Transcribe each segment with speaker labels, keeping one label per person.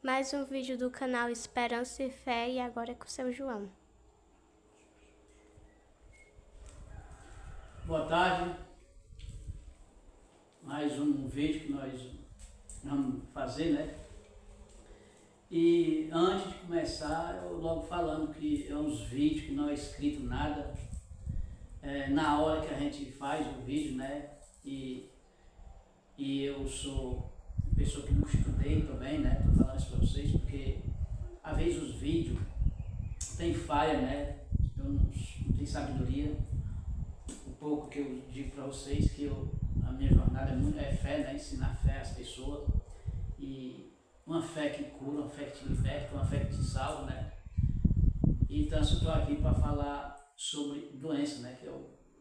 Speaker 1: Mais um vídeo do canal Esperança e Fé e agora é com o seu João.
Speaker 2: Boa tarde, mais um vídeo que nós vamos fazer, né? E antes de começar, eu logo falando que é uns vídeos que não é escrito nada, na hora que a gente faz o vídeo, né? E eu sou uma pessoa que nunca estudei também, né? Tô falando isso para vocês porque às vezes os vídeos tem falha, né? Eu não tenho sabedoria. O pouco que eu digo para vocês que a minha jornada é fé, né? Ensinar fé às pessoas, e uma fé que cura, uma fé que te liberta, uma fé que te salva, né? Então eu estou aqui para falar sobre doença, né? Que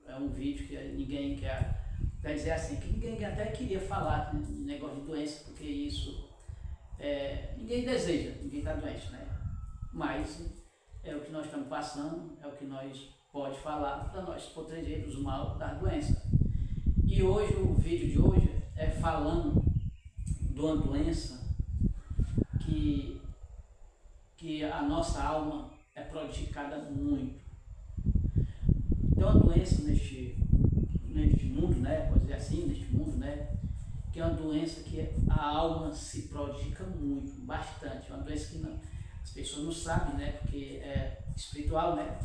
Speaker 2: é um vídeo que ninguém quer dizer assim, que ninguém até queria falar, né? Negócio de doença, porque isso ninguém deseja, ninguém está doente, né? Mas é o que nós estamos passando, é o que nós pode falar para nós proteger dos mal das doenças. E hoje, o vídeo de hoje é falando de uma doença que a nossa alma é prejudicada muito. Tem uma doença neste mundo, né? Pode dizer assim, neste mundo, né? Que é uma doença que a alma se prejudica muito, bastante. É uma doença que as pessoas não sabem, né? Porque é espiritual, né?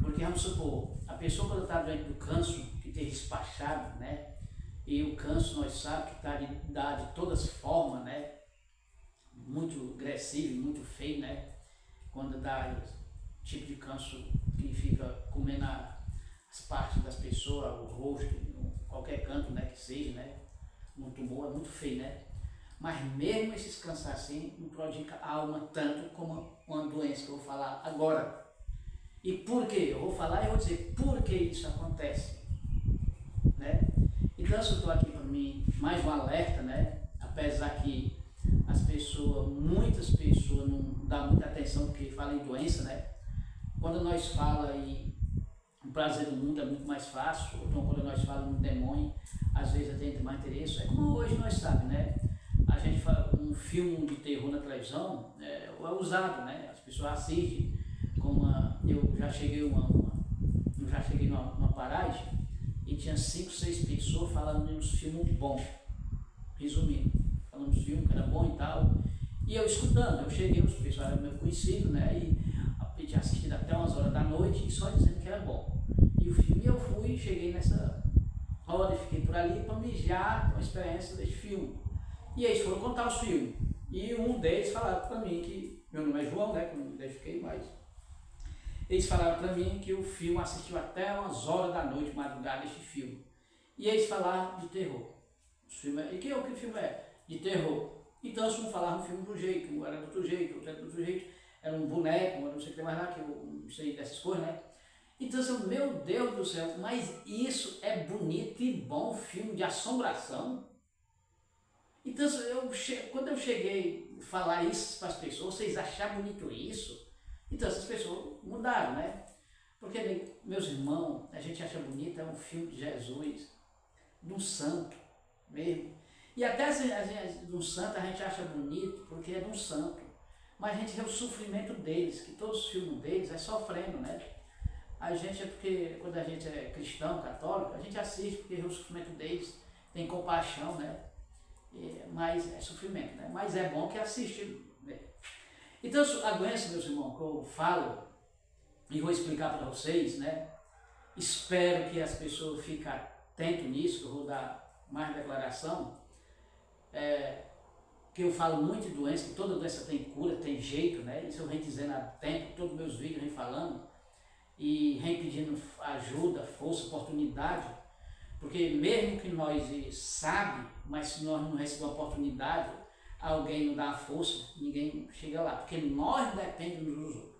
Speaker 2: Porque vamos supor, a pessoa quando está doente do câncer, que tem despachado, né? E o câncer nós sabemos que está de todas formas, né? Muito agressivo, muito feio, né? Quando dá tipo de câncer que fica comendo as partes das pessoas, o rosto, qualquer canto, né? Que seja, né? Um tumor é muito feio, né? Mas mesmo esses cânceres assim, não prejudica a alma tanto como uma doença que eu vou falar agora. E por quê? Eu vou falar e vou dizer por que isso acontece, né? Então eu estou aqui para mim mais um alerta, né? Apesar que muitas pessoas não dão muita atenção porque falam em doença, né? Quando nós falamos em o prazer do mundo é muito mais fácil, então quando nós falamos no demônio, às vezes a gente tem mais interesse. É como hoje nós sabemos, né? A gente fala um filme de terror na televisão, é usado, né? As pessoas assistem. Eu já cheguei numa paragem e tinha 5, 6 pessoas falando de uns filmes bons, resumindo, falando dos filmes que era bom e tal, e eu escutando, eu cheguei, os pessoal eram meu conhecido, né, e tinha assistido até umas horas da noite e só dizendo que era bom, e o filme eu fui, cheguei nessa hora e fiquei por ali para mijar com a experiência desse filme, e eles foram contar os filmes, e um deles falaram para mim que, meu nome é João, né, que eu não identifiquei mais. Eles falaram para mim que o filme assistiu até umas horas da noite, madrugada, este filme. E eles falaram de terror. E que filme é? De terror. Então eles não falavam o filme do jeito, um era do outro jeito, outro era do outro jeito, era um boneco, eu não sei o que mais lá, que eu não sei dessas coisas, né? Então, assim, meu Deus do céu, mas isso é bonito e bom, filme de assombração. Então, quando eu cheguei a falar isso para as pessoas, vocês acharam bonito isso? Então essas pessoas mudaram, né? Porque, meus irmãos, a gente acha bonito, é um filme de Jesus, de um santo mesmo. E até de um santo a gente acha bonito porque é de um santo. Mas a gente vê o sofrimento deles, que todos os filmes deles é sofrendo, né? A gente porque quando a gente é cristão, católico, a gente assiste porque vê o sofrimento deles, tem compaixão, né? Mas é sofrimento, né? Mas é bom que assiste, né? Então a doença, meus irmãos, que eu falo e vou explicar para vocês, né? Espero que as pessoas fiquem atentas nisso, que eu vou dar mais declaração. Que eu falo muito de doença, que toda doença tem cura, tem jeito, né? Isso eu venho dizendo há tempo, todos os meus vídeos vem falando e vem pedindo ajuda, força, oportunidade, porque mesmo que nós sabe, mas se nós não recebemos oportunidade, alguém não dá a força, ninguém chega lá, porque nós dependemos dos outros.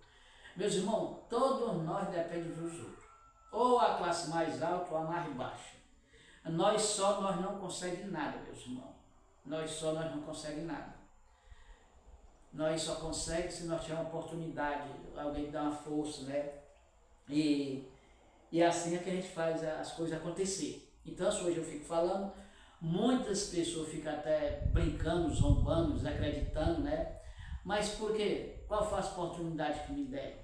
Speaker 2: Meus irmãos, todos nós dependemos dos outros, ou a classe mais alta ou a mais baixa. Nós não conseguimos nada, meus irmãos. Nós não conseguimos nada. Nós só conseguimos se nós tivermos uma oportunidade, alguém dá uma força, né? E assim é que a gente faz as coisas acontecer. Então hoje eu fico falando Muitas pessoas ficam até brincando, zombando, desacreditando, né? Mas por quê? Qual foi a oportunidade que me deram?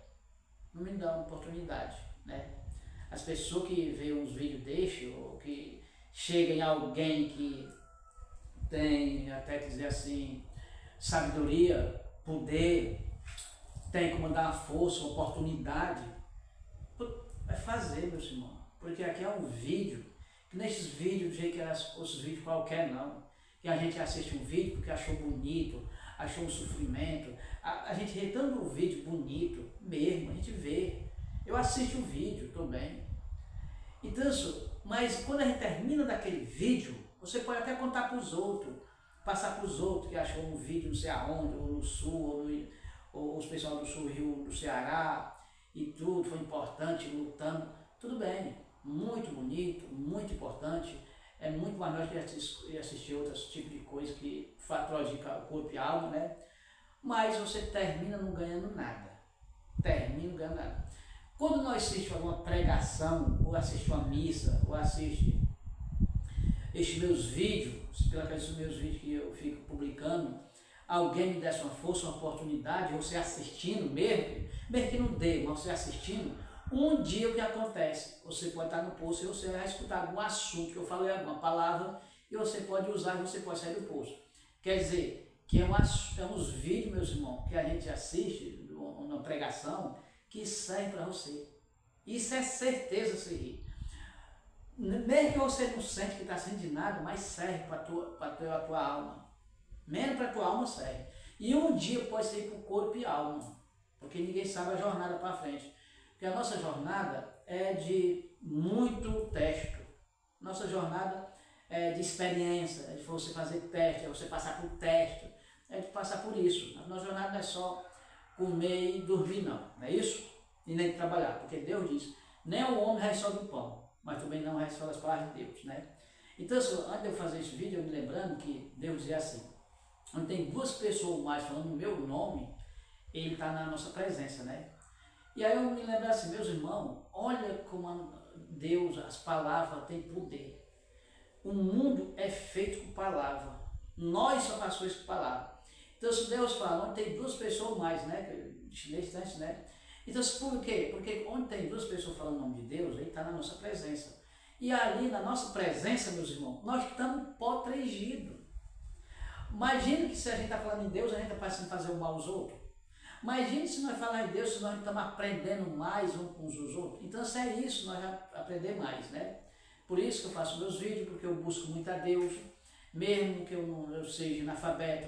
Speaker 2: Não me dão oportunidade, né? As pessoas que veem uns vídeos destes, ou que chegam em alguém que tem, até dizer assim, sabedoria, poder, tem como dar uma força, uma oportunidade, vai fazer, meus irmãos. Porque aqui é um vídeo, que nesses vídeos, do jeito que eram os vídeos qualquer não, que a gente assiste um vídeo porque achou bonito, achou um sofrimento, a gente vê tanto um vídeo bonito mesmo, a gente vê. Eu assisto o vídeo também. Então, mas quando a gente termina daquele vídeo, você pode até contar para os outros, passar para os outros que achou um vídeo não sei aonde, ou no sul, ou os pessoal do sul, Rio, do Ceará, e tudo, foi importante, lutando, tudo bem, muito bonito, muito importante, é muito mais nós que assistir outros tipos de coisa que prejudica o corpo e a alma, né? Mas você termina não ganhando nada, termina não ganhando nada. Quando nós assistimos alguma pregação, ou assiste uma missa, ou assiste estes meus vídeos, pela questão dos meus vídeos que eu fico publicando, alguém me desse uma força, uma oportunidade, você assistindo mesmo que não dê, mas você assistindo, um dia o que acontece? Você pode estar no poço e você vai escutar algum assunto que eu falei, alguma palavra, e você pode usar e você pode sair do poço. Quer dizer, que é uns vídeos, meus irmãos, que a gente assiste, uma pregação, que serve para você. Isso é certeza, você rir. Mesmo que você não sente que está sentindo nada, mas serve para a tua alma. Menos para a tua alma serve. E um dia pode ser para o corpo e alma, porque ninguém sabe a jornada para frente. Porque a nossa jornada é de muito teste. Nossa jornada é de experiência, é de você fazer teste, é você passar por teste, é de passar por isso. A nossa jornada não é só comer e dormir, não é isso? E nem trabalhar, porque Deus diz, nem o homem resta só do pão, mas também não resta só das palavras de Deus, né? Então, antes de eu fazer esse vídeo, eu me lembrando que Deus dizia assim, onde tem duas pessoas mais falando o meu nome, ele está na nossa presença, né? E aí eu me lembro assim, meus irmãos, olha como Deus, as palavras têm poder. O mundo é feito com palavra, nós só fazemos coisas com palavra. Então, se Deus fala, onde tem duas pessoas mais, né? Chinês, né? Então, por quê? Porque onde tem duas pessoas falando o nome de Deus, ele está na nossa presença. E ali, na nossa presença, meus irmãos, nós estamos protegidos. Imagina que se a gente está falando em Deus, a gente está passando a fazer o mal aos outros. Imagina se nós falar em Deus, se nós estamos aprendendo mais uns com os outros. Então, se é isso, nós vamos aprender mais, né? Por isso que eu faço meus vídeos, porque eu busco muito a Deus, mesmo que eu seja analfabeto,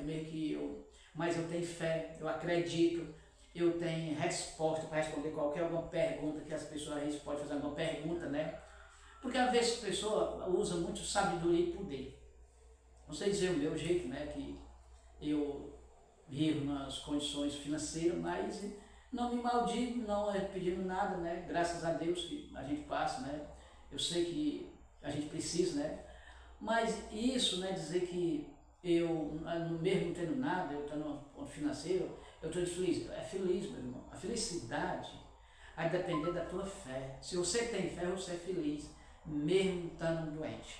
Speaker 2: mas eu tenho fé, eu acredito, eu tenho resposta para responder alguma pergunta que as pessoas às vezes podem fazer alguma pergunta, né? Porque às vezes a pessoa usa muito sabedoria e poder. Não sei dizer o meu jeito, né? Que eu vivo nas condições financeiras, mas não me maldigo, não é pedindo nada, né? Graças a Deus que a gente passa, né? Eu sei que a gente precisa, né? Mas isso não é dizer que eu, mesmo não tendo nada, eu estou no ponto financeiro, eu estou feliz. É feliz, meu irmão. A felicidade vai depender da tua fé. Se você tem fé, você é feliz, mesmo estando doente.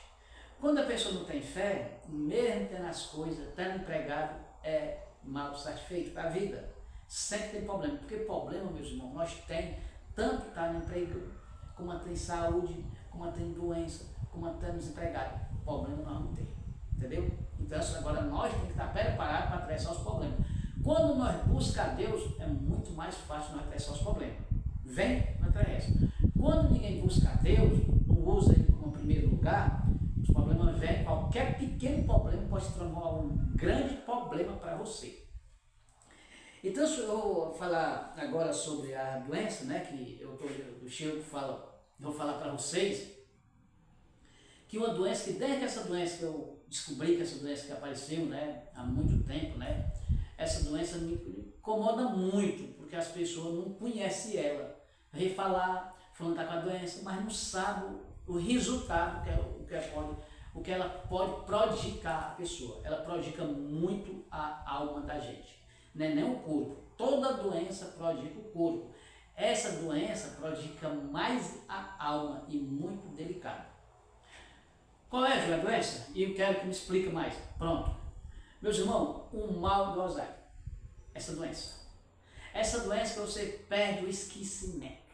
Speaker 2: Quando a pessoa não tem fé, mesmo tendo as coisas, estando empregado, é mal satisfeito para a vida. Sempre tem problema. Porque problema, meus irmãos, nós temos, tanto estar no emprego, como tem saúde, como tem doença, como estamos desempregados. Problema nós não temos. Entendeu? Então agora nós temos que estar preparados para atravessar os problemas. Quando nós buscamos Deus, é muito mais fácil nós atravessar os problemas. Vem, nós atravessa. Quando ninguém busca Deus, não usa Ele como primeiro lugar, os problemas vêm, qualquer pequeno problema pode se transformar em um grande problema para você. Então, eu vou falar agora sobre a doença, né, que eu estou do Chico vou falar para vocês, que uma doença, que desde que essa doença que eu descobri, que essa doença que apareceu, né, há muito tempo, né, essa doença me incomoda muito, porque as pessoas não conhecem ela. Vem falar, falando que está com a doença, mas não sabe o resultado o que ela pode prejudicar a pessoa. Ela prejudica muito a alma da gente, não é nem o corpo. Toda doença prejudica o corpo. Essa doença prejudica mais a alma e muito delicada. Qual é, João, a doença? E eu quero que me explique mais. Pronto. Meus irmãos, o mal do Alzheimer. Essa doença. Essa doença que você perde o esquecimento.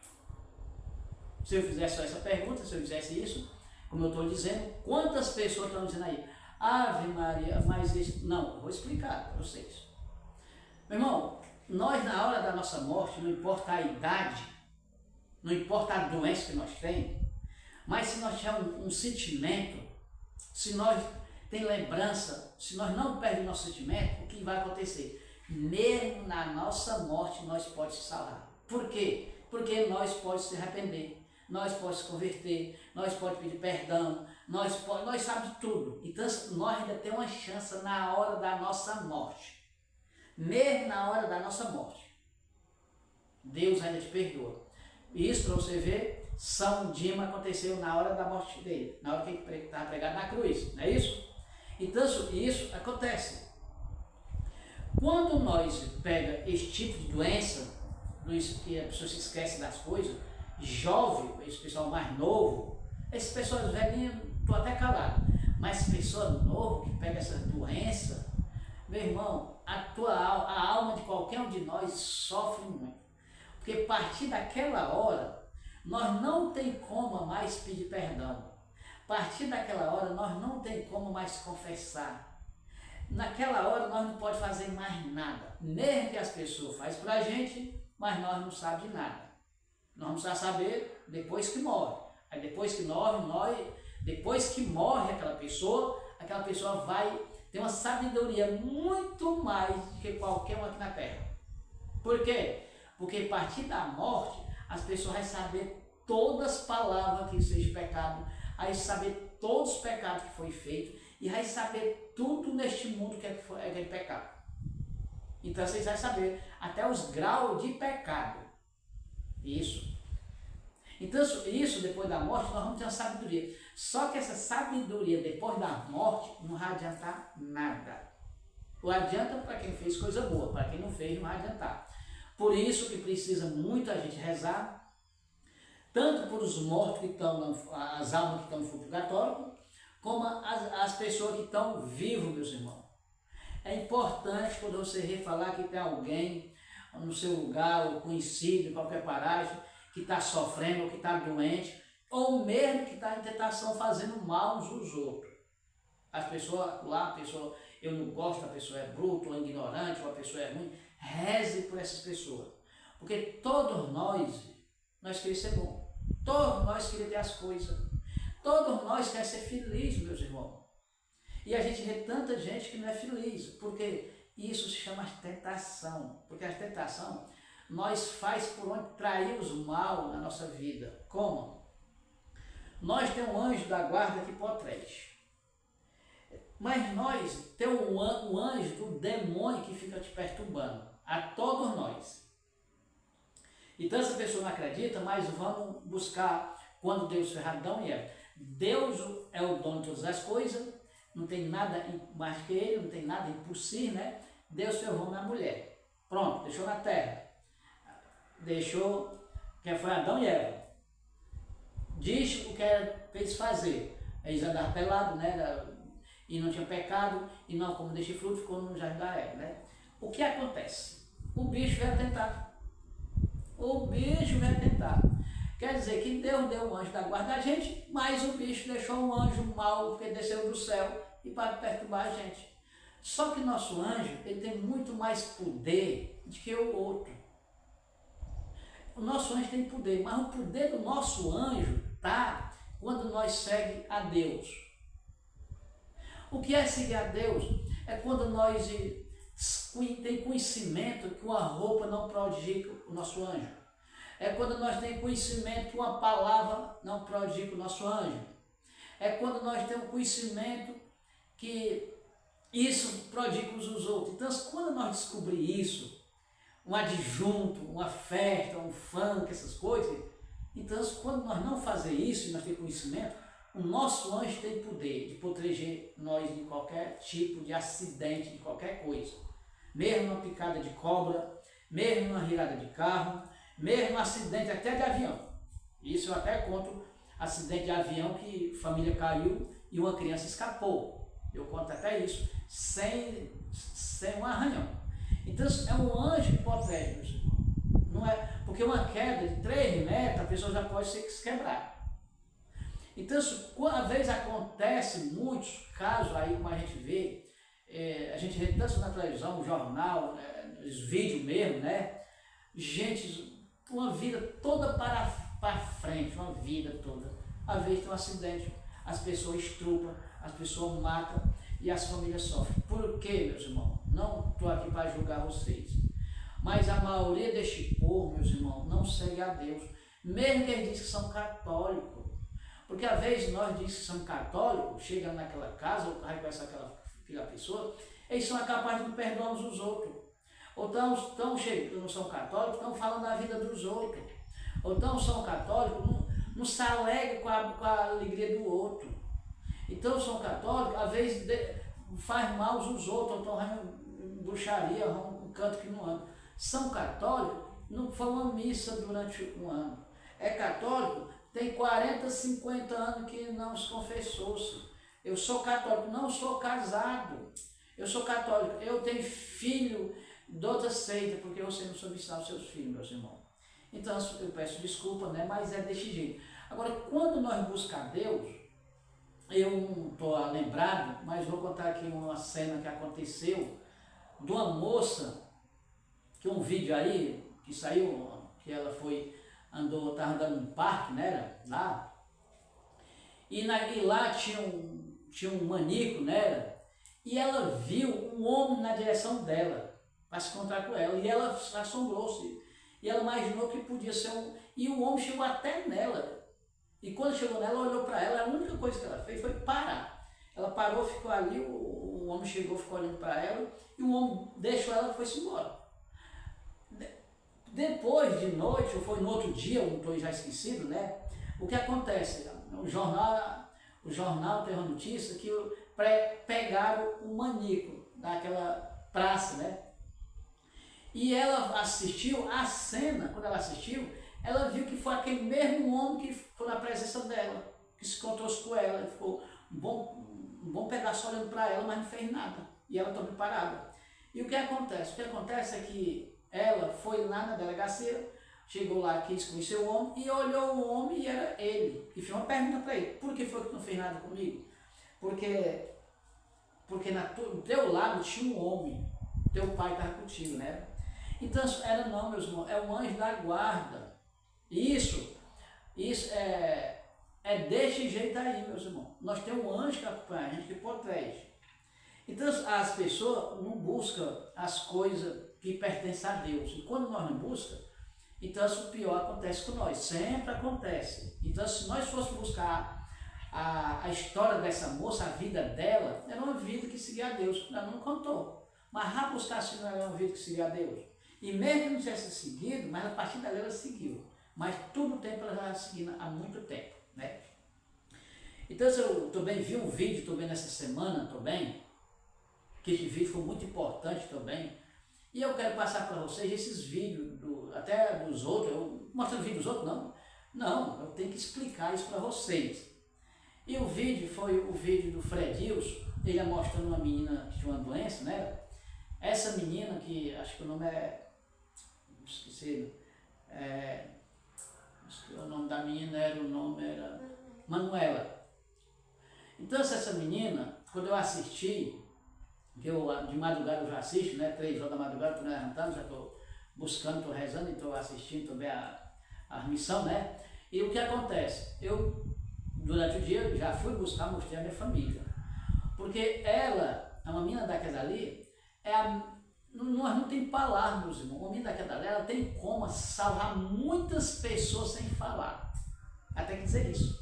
Speaker 2: Se eu fizesse só essa pergunta, se eu fizesse isso, como eu estou dizendo, quantas pessoas estão dizendo aí? Ave Maria, mas isso... Não, eu vou explicar para vocês. Meu irmão, nós na hora da nossa morte, não importa a idade, não importa a doença que nós temos, mas se nós tivermos um sentimento, se nós temos lembrança, se nós não perdemos nosso sentimento, o que vai acontecer? Mesmo na nossa morte, nós podemos se salvar. Por quê? Porque nós podemos se arrepender, nós podemos se converter, nós podemos pedir perdão, nós sabemos tudo. Então, nós ainda temos uma chance na hora da nossa morte. Mesmo na hora da nossa morte. Deus ainda te perdoa. Isso para você ver, São Dima aconteceu na hora da morte dele, na hora que ele estava pregado na cruz, não é isso? Então isso acontece. Quando nós pega esse tipo de doença, que a pessoa se esquece das coisas, jovem, esse pessoal mais novo, essas pessoas velhinhas, estou até calado, mas pessoa nova que pega essa doença, meu irmão, a alma de qualquer um de nós sofre muito. Porque a partir daquela hora, nós não tem como mais pedir perdão. A partir daquela hora, nós não tem como mais confessar. Naquela hora, nós não podemos fazer mais nada. Mesmo que as pessoas fazem para a gente, mas nós não sabemos de nada. Nós vamos saber depois que morre. Aí depois que morre aquela pessoa vai ter uma sabedoria muito mais do que qualquer um aqui na Terra. Por quê? Porque a partir da morte, as pessoas vão saber todas as palavras que seja pecado, vai saber todos os pecados que foi feito e vai saber tudo neste mundo que é aquele pecado. Então vocês vão saber até os graus de pecado. Isso. Então isso depois da morte nós vamos ter uma sabedoria. Só que essa sabedoria depois da morte não vai adiantar nada. Ou adianta para quem fez coisa boa, para quem não fez não vai adiantar. Por isso que precisa muito a gente rezar, tanto por os mortos que estão, as almas que estão no purgatório, como as pessoas que estão vivas, meus irmãos. É importante quando você refalar que tem alguém no seu lugar, ou conhecido, em qualquer paragem, que está sofrendo, ou que está doente, ou mesmo que está em tentação fazendo mal uns aos outros. As pessoas lá, eu não gosto, a pessoa é bruta, ou ignorante, ou a pessoa é ruim. Reze por essas pessoas. Porque todos nós queremos ser bom. Todos nós queremos ter as coisas. Todos nós queremos ser felizes, meus irmãos. E a gente vê tanta gente que não é feliz. Porque isso se chama tentação. Porque a tentação nós faz por onde traímos o mal na nossa vida. Como? Nós temos um anjo da guarda que protege. Mas nós temos um anjo do demônio que fica te perturbando. A todos nós. Então essa pessoa não acredita, mas vamos buscar quando Deus fez Adão e Eva. Deus é o dono de todas as coisas, não tem nada mais que ele, não tem nada impossível, né? Deus fez o homem e a mulher. Pronto, deixou na terra. Deixou, que foi Adão e Eva. Diz o que era para eles fazer. Eles andavam pelados, né? E não tinha pecado, e não como deixe fruto, ficou no jardim da Eva, né? O que acontece? O bicho veio tentar. O bicho veio tentar. Quer dizer que Deus deu um anjo da guarda a gente, mas o bicho deixou um anjo mau, porque desceu do céu e para perturbar a gente. Só que nosso anjo, ele tem muito mais poder do que o outro. O nosso anjo tem poder, mas o poder do nosso anjo está quando nós seguimos a Deus. O que é seguir a Deus? É quando nós temos conhecimento que uma roupa não prodiga o nosso anjo. É quando nós temos conhecimento que uma palavra não prodiga o nosso anjo. É quando nós temos conhecimento que isso prodiga uns os outros. Então, quando nós descobrimos isso, um adjunto, uma festa, um funk, essas coisas, então, quando nós não fazemos isso e nós temos conhecimento, o nosso anjo tem poder de proteger nós de qualquer tipo de acidente, de qualquer coisa. Mesmo uma picada de cobra, mesmo uma virada de carro, mesmo um acidente até de avião. Isso eu até conto, acidente de avião que a família caiu e uma criança escapou. Eu conto até isso, sem um arranhão. Então é um anjo que protege, meus irmãos. Não é, porque uma queda de 3 metros, a pessoa já pode se quebrar. Então, às vezes acontece muitos casos aí, como a gente vê tanto na televisão, no jornal, nos vídeos mesmo, né? Gente, uma vida toda para frente, uma vida toda. Às vezes tem um acidente, as pessoas estrupam, as pessoas matam e as famílias sofrem. Por quê, meus irmãos? Não estou aqui para julgar vocês. Mas a maioria deste povo, meus irmãos, não segue a Deus. Mesmo que eles dizem que são católicos. Porque às vezes nós dizemos que somos católicos, chega naquela casa, ou reconhece aquela pessoa, eles são capazes de não perdoar uns os outros. Ou estão chegando, não são católicos, estão falando da vida dos outros. Ou então são católicos, não se alegram com a alegria do outro. Então são católicos, às vezes faz mal uns os outros, ou estão bruxaria, um canto que não anda. São católicos, não foi uma missa durante um ano. É católico, tem 40, 50 anos que não se confessou-se. Eu sou católico, não sou casado. Eu sou católico, eu tenho filho de outra seita, porque você não soube ensinar os seus filhos, meus irmãos. Então eu peço desculpa, né? Mas é desse jeito. Agora, quando nós buscamos Deus, eu não estou lembrado, mas vou contar aqui uma cena que aconteceu de uma moça, que um vídeo aí, que saiu, que ela estava andando num parque, né, lá, e lá tinha um maníaco, né, e ela viu um homem na direção dela, para se encontrar com ela, e ela assombrou-se, e ela imaginou que podia ser e o homem chegou até nela, e quando chegou nela, olhou para ela, a única coisa que ela fez foi parar. Ela parou, ficou ali, o homem chegou, ficou olhando para ela, e o homem deixou ela e foi-se embora. Depois de noite, ou foi no outro dia, eu não estou já esquecido, né? O que acontece? O jornal teve uma notícia que pegaram o maníaco daquela praça, né? E ela assistiu a cena, quando ela assistiu, ela viu que foi aquele mesmo homem que foi na presença dela, que se encontrou com ela, ele ficou um bom pedaço olhando para ela, mas não fez nada. E ela estava parada. E o que acontece? O que acontece é que ela foi lá na delegacia, chegou lá, quis conhecer o homem, e olhou o homem e era ele. E fez uma pergunta para ele: por que foi que não fez nada comigo? Porque do teu lado tinha um homem, teu pai estava contigo, né? Então, era não, meus irmãos, é um anjo da guarda. Isso é desse jeito aí, meus irmãos. Nós temos um anjo que acompanha a gente, que protege. Então, as pessoas não buscam as coisas que pertencem a Deus. E quando nós não buscamos, então o pior acontece com nós. Sempre acontece. Então, se nós fôssemos buscar a história dessa moça, a vida dela, era uma vida que seguia a Deus. Ela não contou. Mas já buscar se não era uma vida que seguia a Deus. E mesmo que não tivesse seguido, mas a partir dela ela seguiu. Mas todo o tempo ela já seguindo há muito tempo, né? Então eu também vi um vídeo também nessa semana também, que esse vídeo foi muito importante também, e eu quero passar para vocês esses vídeos, até dos outros, eu mostrando vídeo dos outros, não, eu tenho que explicar isso para vocês. E o vídeo foi o vídeo do Fredilson, ele mostrando uma menina que tinha uma doença, né? Essa menina que, acho que o nome esqueci, o nome da menina era Manuela. Então essa menina, quando eu assisti, que eu de madrugada eu já assisto, né, 3 horas da madrugada, estou me levantando, já estou buscando, estou rezando e estou assistindo também a missão, né? E o que acontece? Eu, durante o dia, já fui buscar, mostrei a minha família. Porque ela, a menina daquela ali, nós não tem palavras, meus irmãos. A menina daquela ali, ela tem como salvar muitas pessoas sem falar. Até que dizer isso.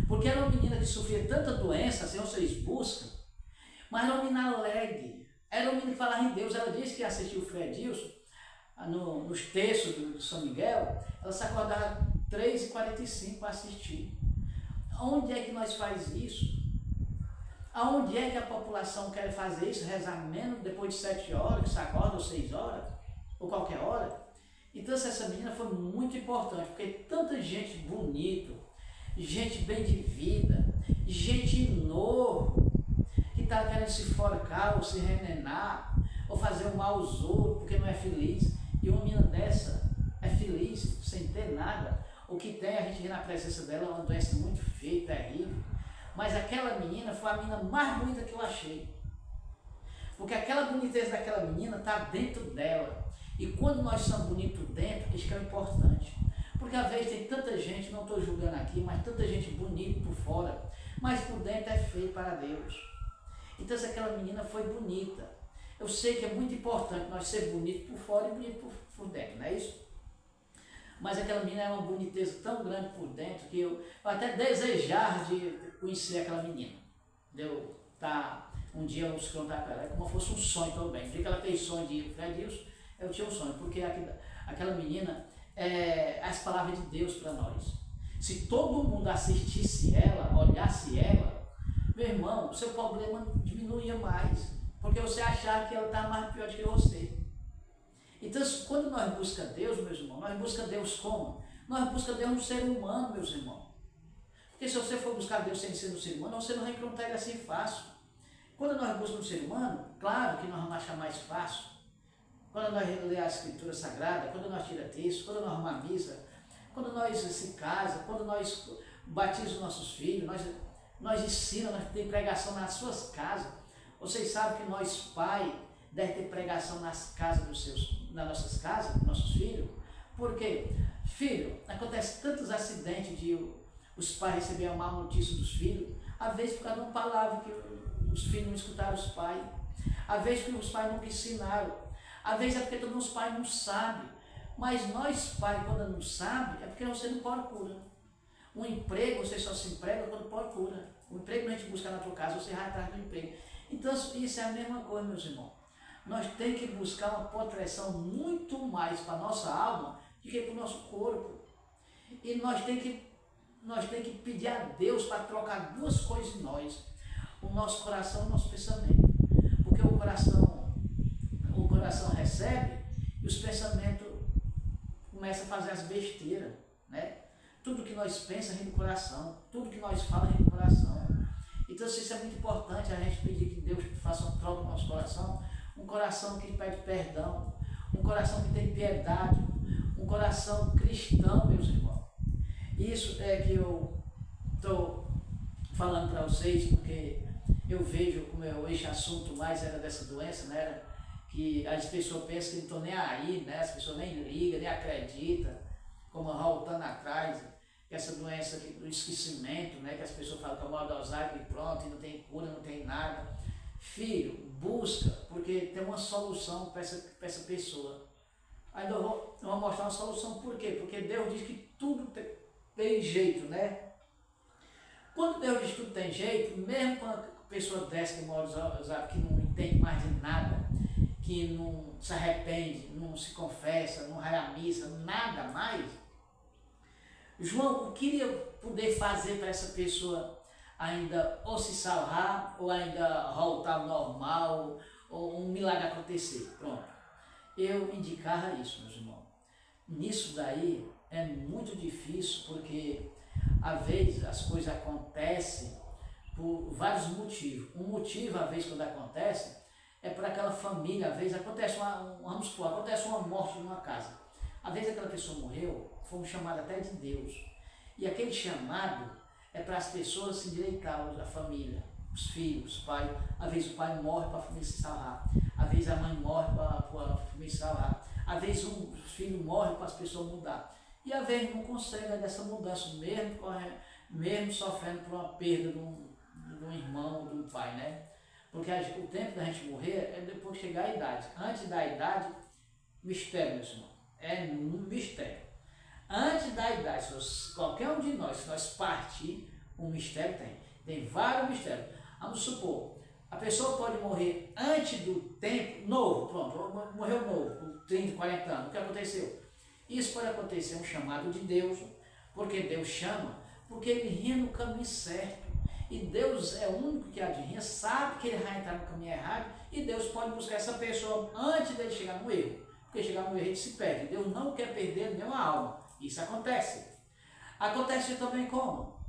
Speaker 2: Porque era uma menina que sofria tanta doença, assim, vocês buscam, mas era uma menina alegre. Era uma menina que falava em Deus. Ela disse que assistiu o Fredilson, nos textos do São Miguel, ela se acordava 3h45 para assistir. Onde é que nós faz isso? Aonde é que a população quer fazer isso, rezar menos depois de 7 horas, que se acorda, ou 6 horas, ou qualquer hora? Então essa menina foi muito importante, porque tanta gente bonita, gente bem de vida, gente novo, que está querendo se forcar ou se envenenar, ou fazer o mal aos outros porque não é feliz. E uma menina dessa é feliz, sem ter nada. O que tem, a gente vê na presença dela, uma doença muito feia, terrível. Mas aquela menina foi a menina mais bonita que eu achei. Porque aquela boniteza daquela menina está dentro dela. E quando nós somos bonitos dentro, isso que é o importante. Porque às vezes tem tanta gente, não estou julgando aqui, mas tanta gente bonita por fora, mas por dentro é feio para Deus. Então se aquela menina foi bonita. Eu sei que é muito importante nós ser bonitos por fora e bonitos por dentro, não é isso? Mas aquela menina é uma boniteza tão grande por dentro que eu até desejar de conhecer aquela menina. Eu um dia eu se contar com ela, é como se fosse um sonho também. No dia que ela fez sonho de ir para Deus, eu tinha um sonho, porque aquela menina é as palavras de Deus para nós. Se todo mundo assistisse ela, olhasse ela, meu irmão, o seu problema diminuía mais, porque você achava que ela estava mais pior do que você. Então, quando nós buscamos Deus, meus irmãos, nós buscamos Deus como? Nós buscamos Deus no ser humano, meus irmãos. Porque se você for buscar Deus sem ser no ser humano, você não vai encontrar ele assim fácil. Quando nós buscamos o ser humano, claro que nós vamos achar mais fácil. Quando nós lemos a Escritura Sagrada, quando nós tiramos texto, quando nós arrumamos a missa, quando nós se casa, quando nós batizamos nossos filhos, nós ensinamos, nós temos pregação nas suas casas. Vocês sabem que nós, pai, deve ter pregação nas nossas casas, dos nossos filhos. Por quê? Filho, acontece tantos acidentes de os pais receberem a má notícia dos filhos, às vezes por causa de uma palavra que os filhos não escutaram os pais, às vezes porque os pais nunca ensinaram, às vezes é porque também os pais não sabem. Mas nós, pais, quando não sabem, é porque você não procura. Um emprego, você só se emprega quando procura. O emprego não a gente busca na tua casa, você vai atrás do emprego. Então, isso é a mesma coisa, meus irmãos. Nós temos que buscar uma proteção muito mais para a nossa alma do que para o nosso corpo. E nós temos que pedir a Deus para trocar duas coisas em nós: o nosso coração e o nosso pensamento. Porque o coração recebe e os pensamentos começam a fazer as besteiras, né? Tudo que nós pensamos vem do coração, tudo que nós falamos vem do coração. Então, isso é muito importante, a gente pedir que Deus faça uma troca no nosso coração, um coração que pede perdão, um coração que tem piedade, um coração cristão, meus irmãos. Isso é que eu estou falando para vocês, porque eu vejo, como esse assunto mais era dessa doença, né? Que as pessoas pensam que não estão nem aí, né? As pessoas nem ligam, nem acreditam, como voltando atrás, que essa doença do esquecimento, né? Que as pessoas falam que é o mal do Alzheimer e pronto, e não tem cura, não tem nada. Filho, busca, porque tem uma solução para essa pessoa. Ainda eu vou mostrar uma solução, por quê? Porque Deus diz que tudo tem jeito, né? Quando Deus diz que tudo tem jeito, mesmo quando a pessoa desce que mora que não entende mais de nada, que não se arrepende, não se confessa, não vai à missa, nada mais, João, eu queria poder fazer para essa pessoa ainda ou se salvar, ou ainda voltar ao normal, ou um milagre acontecer. Pronto. Eu indicava isso, meus irmãos. Nisso daí é muito difícil, porque às vezes as coisas acontecem por vários motivos. Um motivo, às vezes, quando acontece, é para aquela família. Às vezes acontece acontece uma morte numa casa. Às vezes aquela pessoa morreu, foi um chamado até de Deus. E aquele chamado é para as pessoas se endireitar, a família, os filhos, os pais. Às vezes o pai morre para a família se salvar. Às vezes a mãe morre para a família se salvar. Às vezes um filho morre para as pessoas mudar. E às vezes não consegue dessa mudança, mesmo sofrendo por uma perda de um irmão, de um pai, né? Porque o tempo da gente morrer é depois de chegar à idade. Antes da idade, mistério, meu irmão. É um mistério. Antes da idade, qualquer um de nós, se nós partir, um mistério tem vários mistérios. Vamos supor, a pessoa pode morrer antes do tempo, novo, pronto, morreu novo, com 30, 40 anos. O que aconteceu? Isso pode acontecer, um chamado de Deus, porque Deus chama, porque ele ri no caminho certo. E Deus é o único que adivinha, sabe que ele vai entrar no caminho errado, e Deus pode buscar essa pessoa antes dele chegar no erro. Porque chegar no erro ele se perde. Deus não quer perder nenhuma alma. Isso acontece. Acontece também como?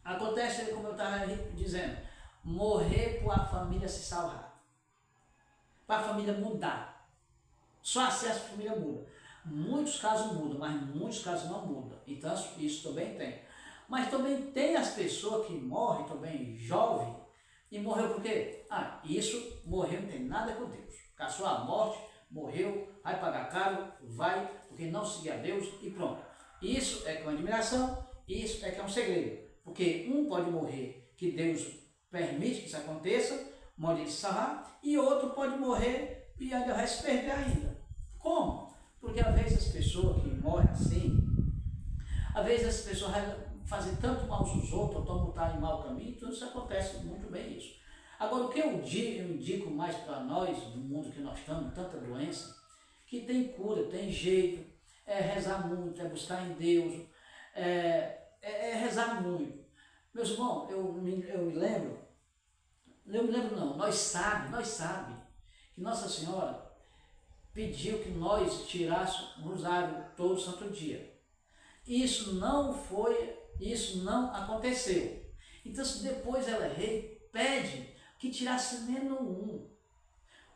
Speaker 2: Acontece, como eu estava dizendo, morrer para a família se salvar, para a família mudar. Só assim a família muda. Muitos casos mudam, mas muitos casos não mudam. Então isso também tem. Mas também tem as pessoas que morrem também jovem e morreu por quê? Isso morreu não tem nada com Deus. Caçou a morte, morreu, vai pagar caro, vai, porque não seguia a Deus e pronto. Isso é com admiração, isso é que é um segredo. Porque um pode morrer, que Deus permite que isso aconteça, morrer de se salvar, e outro pode morrer e ainda vai se perder ainda. Como? Porque às vezes as pessoas que morrem assim, às vezes as pessoas fazem tanto mal aos outros, ou estão em mau caminho, então isso acontece muito bem isso. Agora, o que eu indico mais para nós, no mundo que nós estamos, tanta doença, que tem cura, tem jeito, é rezar muito, é buscar em Deus, é rezar muito. Meus irmãos, nós sabemos que Nossa Senhora pediu que nós tirássemos o rosário todo santo dia. Isso não aconteceu. Então, se depois ela pede que tirasse menos um.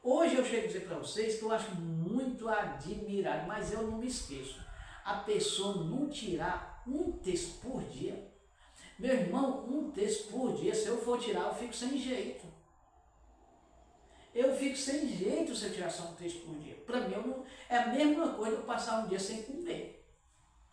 Speaker 2: Hoje eu chego a dizer para vocês que eu acho muito admirável, mas eu não me esqueço. A pessoa não tirar um terço por dia. Meu irmão, um terço por dia, se eu for tirar, eu fico sem jeito. Eu fico sem jeito se eu tirar só um terço por dia. Para mim, é a mesma coisa eu passar um dia sem comer.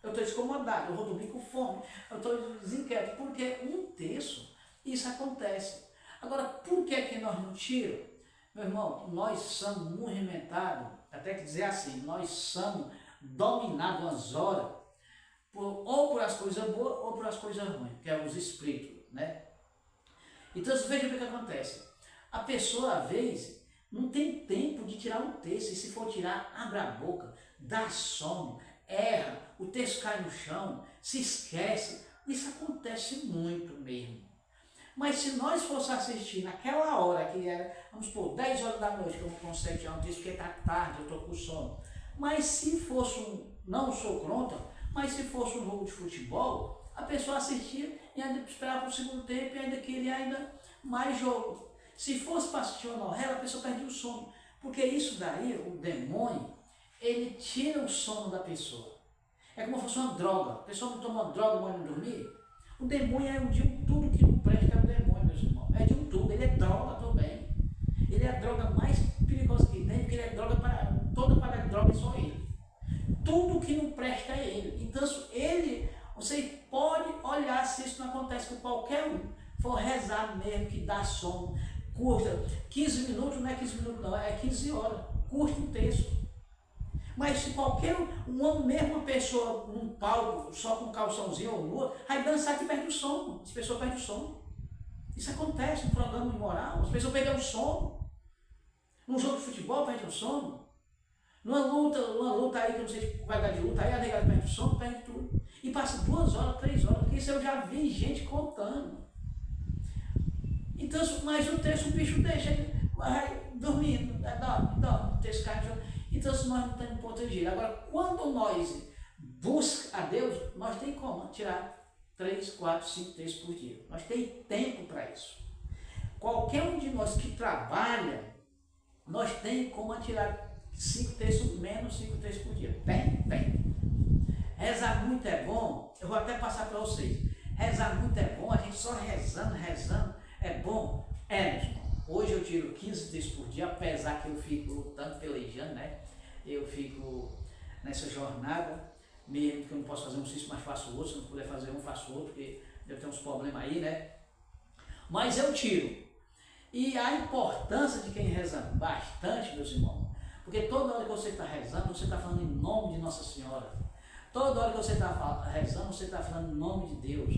Speaker 2: Eu estou descomodado, eu vou dormir com fome, eu estou desinquieto, porque um terço, isso acontece. Agora, por que nós não tiramos? Meu irmão, nós somos movimentados, até que dizer assim, nós somos dominados umas horas, ou por as coisas boas ou por as coisas ruins, que é os espíritos, né? Então, veja o que acontece. A pessoa, às vezes, não tem tempo de tirar um terço, e se for tirar, abre a boca, dá sono, erra, o terço cai no chão, se esquece. Isso acontece muito mesmo. Mas se nós fossemos assistir naquela hora que era, vamos supor, 10 horas da noite, que eu não consigo tirar um terço porque está tarde, eu estou com sono. Mas se fosse não sou contra, mas se fosse um jogo de futebol, a pessoa assistia e ainda esperava o segundo tempo e ainda queria ainda mais jogo. Se fosse para assistir uma novela, a pessoa perdia o sono. Porque isso daí, o demônio, ele tira o sono da pessoa. É como se fosse uma droga. A pessoa não toma uma droga para não dormir. O demônio é de tudo que não presta, é o demônio, meus irmãos. É de tudo. Ele é droga também. Ele é a droga mais perigosa que tem, porque ele é droga para... Toda para droga é só ele. Tudo que não presta é ele. Então, você pode olhar se isso não acontece com qualquer um. For rezar mesmo, que dá sono. Curta 15 minutos, não é 15 minutos não, é 15 horas. Curta um texto. Mas se uma mesma pessoa num palco, só com um calçãozinho ou lua, vai dançar que perde o sono. As pessoas perdem o sono. Isso acontece no programa imoral. As pessoas perdem o sono. Num jogo de futebol, perde o sono. Numa luta aí, que eu não sei se vai dar de luta, aí a negada perde o sono, perde tudo. E passa 2 horas, 3 horas, porque isso eu já vi gente contando. Então, mas o texto, o bicho deixa, ele vai dormindo, dorme, o texto cai no chão. Então, se nós não estamos protegidos. Agora, quando nós buscamos a Deus, nós temos como tirar 3, 4, 5 textos por dia. Nós temos tempo para isso. Qualquer um de nós que trabalha, nós temos como tirar 5 textos, menos 5 textos por dia. Tem. Rezar muito é bom, eu vou até passar para vocês. Rezar muito é bom, a gente só rezando, é bom. Meus irmãos. Hoje eu tiro 15 textos por dia, apesar que eu fico lutando, pelejando, né? Eu fico nessa jornada, mesmo que eu não posso fazer um exercício, mas faço outro. Se eu não puder fazer um, faço outro, porque eu tenho uns problemas aí, né? Mas eu tiro. E a importância de quem reza bastante, meus irmãos, porque toda hora que você está rezando, você está falando em nome de Nossa Senhora. Toda hora que você está rezando, você está falando em nome de Deus.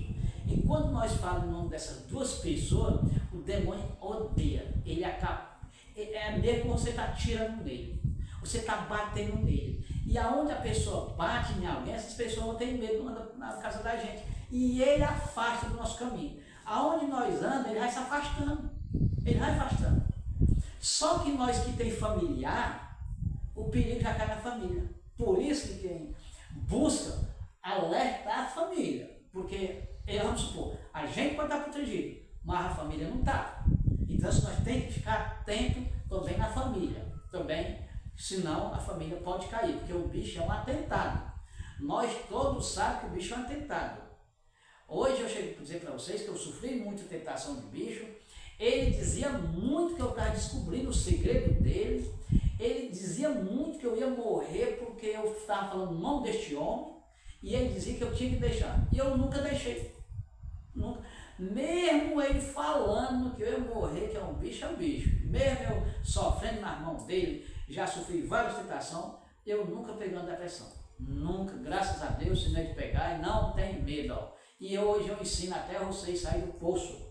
Speaker 2: E quando nós falamos em nome dessas duas pessoas, o demônio odeia. Ele acaba. É mesmo que você está tirando nele. Você está batendo nele. E aonde a pessoa bate em alguém, essas pessoas não têm medo na casa da gente. E ele afasta do nosso caminho. Aonde nós andamos, ele vai se afastando. Ele vai afastando. Só que nós que tem familiar, o perigo já cai na família. Por isso que quem busca alertar a família. Porque vamos supor, a gente pode estar protegido, mas a família não está. Então nós temos que ficar atento também na família, também, senão a família pode cair, porque o bicho é um atentado. Nós todos sabemos que o bicho é um atentado. Hoje eu chego para dizer para vocês que eu sofri muito tentação de bicho. Ele dizia muito que eu estava descobrindo o segredo dele. Ele dizia muito que eu ia morrer porque eu estava falando o nome deste homem. E ele dizia que eu tinha que deixar. E eu nunca deixei. Nunca. Mesmo ele falando que eu ia morrer, que é um bicho, mesmo eu sofrendo nas mãos dele, já sofri várias tentações, eu nunca peguei uma depressão. Nunca, graças a Deus, se não é de pegar, e não tenho medo. Ó. E hoje eu ensino até vocês sair do poço,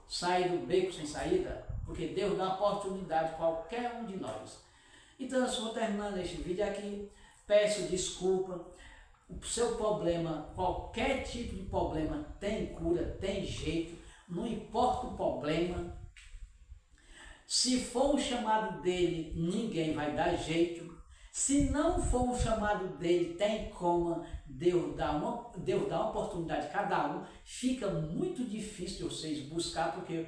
Speaker 2: sair do beco sem saída, porque Deus dá oportunidade a qualquer um de nós. Então eu estou terminando este vídeo aqui, peço desculpa. O seu problema, qualquer tipo de problema tem cura, tem jeito, não importa o problema. Se for o chamado dele, ninguém vai dar jeito. Se não for o chamado dele, tem como Deus dar uma oportunidade a cada um. Fica muito difícil de vocês buscar, porque...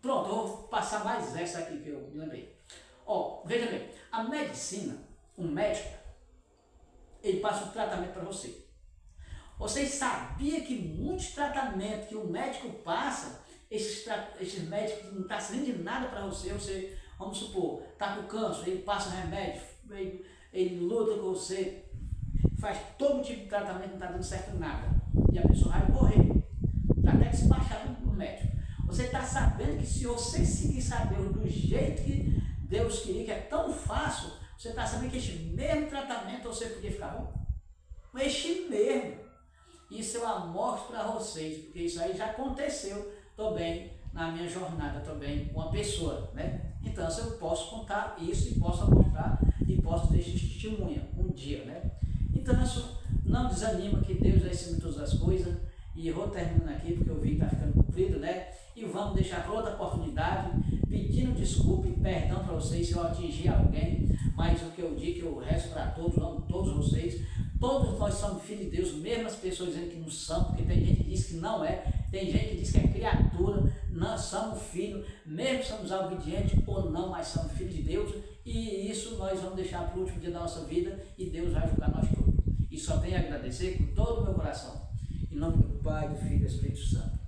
Speaker 2: Pronto, eu vou passar mais essa aqui que eu me lembrei. Ó, veja bem, a medicina, o médico, ele passa um tratamento para você. Vocês sabiam que muitos tratamentos que o médico passa, esses médicos não estão servindo de nada para você, vamos supor, está com câncer, ele passa remédio, ele luta com você, faz todo tipo de tratamento, não está dando certo nada. E a pessoa vai morrer, está até despachado no médico. Você está sabendo que se você seguir sabendo do jeito que Deus queria, que é tão fácil, você está sabendo que este mesmo tratamento você podia ficar bom? Este mesmo. Isso eu mostro para vocês, porque isso aí já aconteceu também na minha jornada também com uma pessoa, né? Então eu posso contar isso e posso mostrar e posso deixar testemunha um dia, né? Então isso não desanima, que Deus é acima de todas as coisas. E eu vou terminando aqui porque o vídeo está ficando comprido, né? E vamos deixar outra oportunidade, pedindo desculpa e perdão para vocês se eu atingir alguém, mas o que eu digo, que eu rezo para todos, amo todos vocês. Todos nós somos filhos de Deus, mesmo as pessoas dizendo que não são, porque tem gente que diz que não é, tem gente que diz que é criatura, nós somos filhos, mesmo somos obedientes ou não, mas somos filhos de Deus, e isso nós vamos deixar para o último dia da nossa vida, e Deus vai julgar nós todos. E só tenho a agradecer com todo o meu coração. Em nome do Pai, do Filho e do Espírito Santo.